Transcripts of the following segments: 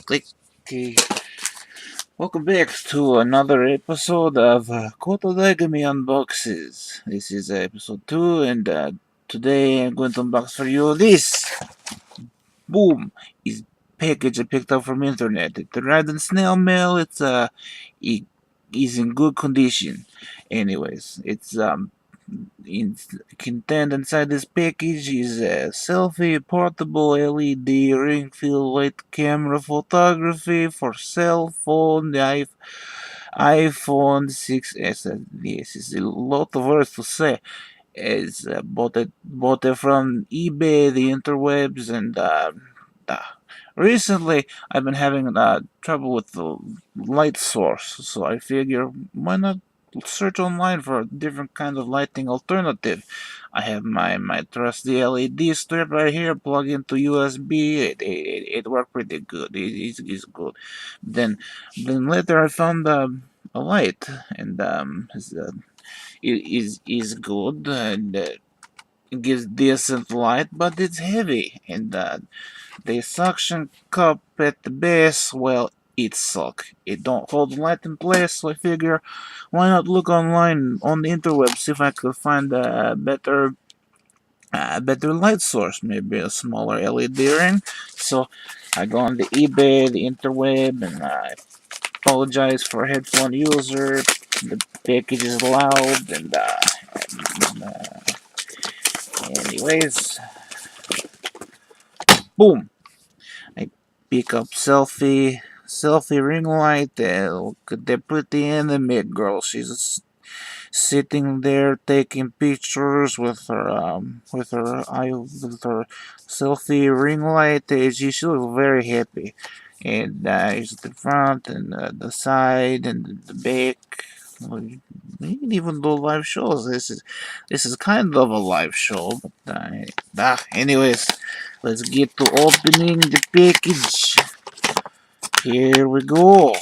Click. Okay. Welcome back to another episode of Kotodaigami Unboxes. This is episode 2, and today I'm going to unbox for you this. Boom! Is package I picked up from internet. It's arrived in snail mail. It is in good condition. Anyways, contained inside this package is a Selfie portable LED ring fill light camera photography for cell phone, the iPhone 6s. This is a lot of words to say. It's bought it from eBay, the interwebs, and uh, recently I've been having trouble with the light source, so I figure why not search online for a different kind of lighting alternative. I have my trusty LED strip right here, plug into USB. It worked pretty good. It's good. Then later I found a light, and it is good, and it gives decent light, but it's heavy, and the suction cup at the base, well, it suck. It don't hold the light in place, so I figure why not look online on the interwebs, see if I could find a better light source, maybe a smaller LED ring. So I go on the eBay, the interweb, and I apologize for a headphone user. The package is loud, anyways, boom! I pick up selfie ring light. Look at the pretty enemy girl. She's sitting there taking pictures with her selfie ring light. She looks very happy. And here's the front and the side and the back. Well, you can even do live shows. This is kind of a live show, but anyways, let's get to opening the package. Here we go.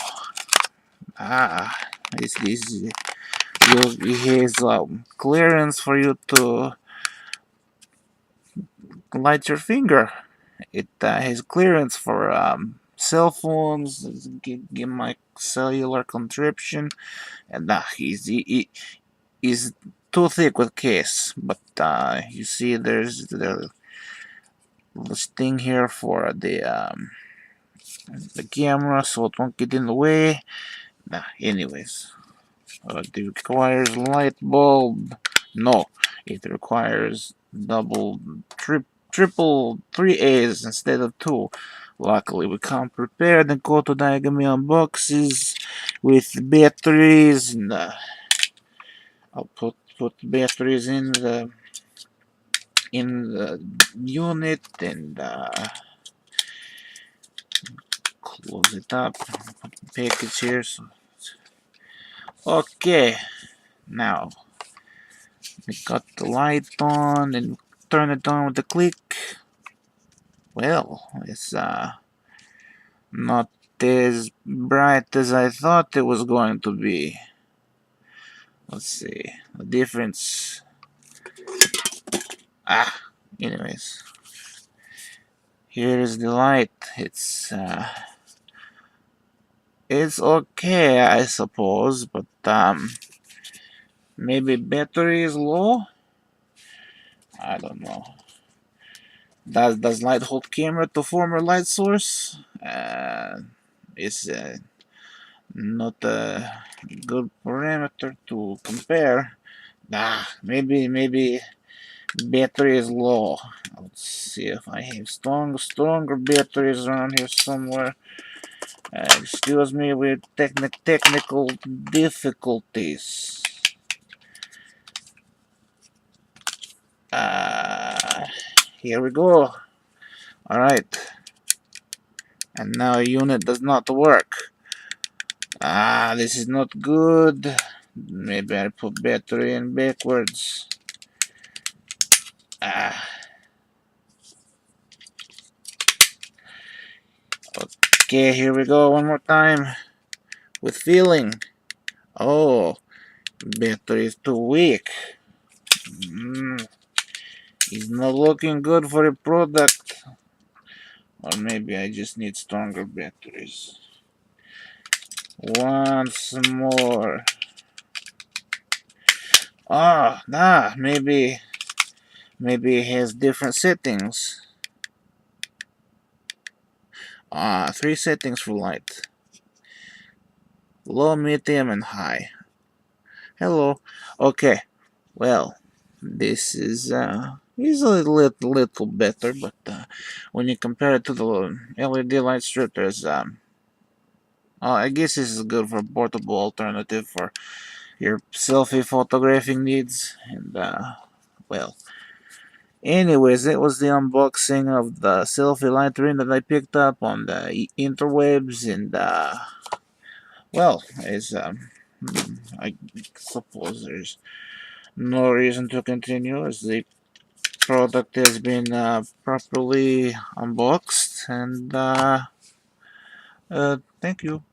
Ah, this it has clearance for you to light your finger. It has clearance for cell phones. Give my cellular contraption, and he's too thick with case. But you see, there's this thing here for the camera, so it won't get in the way. Anyways, it requires light bulb. No, it requires triple 3As instead of 2. Luckily, we come prepared and Kotodaigami Unboxes with batteries, and I'll put batteries in the unit, and close it up. Put the package here. Okay, now we got the light on and turn it on with a click. Well, it's not as bright as I thought it was going to be. Let's see the difference. Anyways, here is the light. It's okay, I suppose, but maybe battery is low. I don't know. Does light hold camera to former light source? It's not a good parameter to compare. Maybe battery is low. Let's see if I have stronger batteries around here somewhere. Excuse me with technical difficulties. Here we go. Alright. And now unit does not work. This is not good. Maybe I put battery in backwards. Okay, here we go one more time with feeling. Oh, battery is too weak. It's not looking good for a product. Or maybe I just need stronger batteries. Once more. Oh, nah, maybe it has different settings. Three settings for light. Low, medium, and high. Hello. Okay. Well, this is a little better, but when you compare it to the LED light strip, there's I guess this is good for a portable alternative for your selfie photographing needs. And well, anyways, that was the unboxing of the selfie light ring that I picked up on the interwebs, and well, I suppose there's no reason to continue as the product has been properly unboxed, and thank you.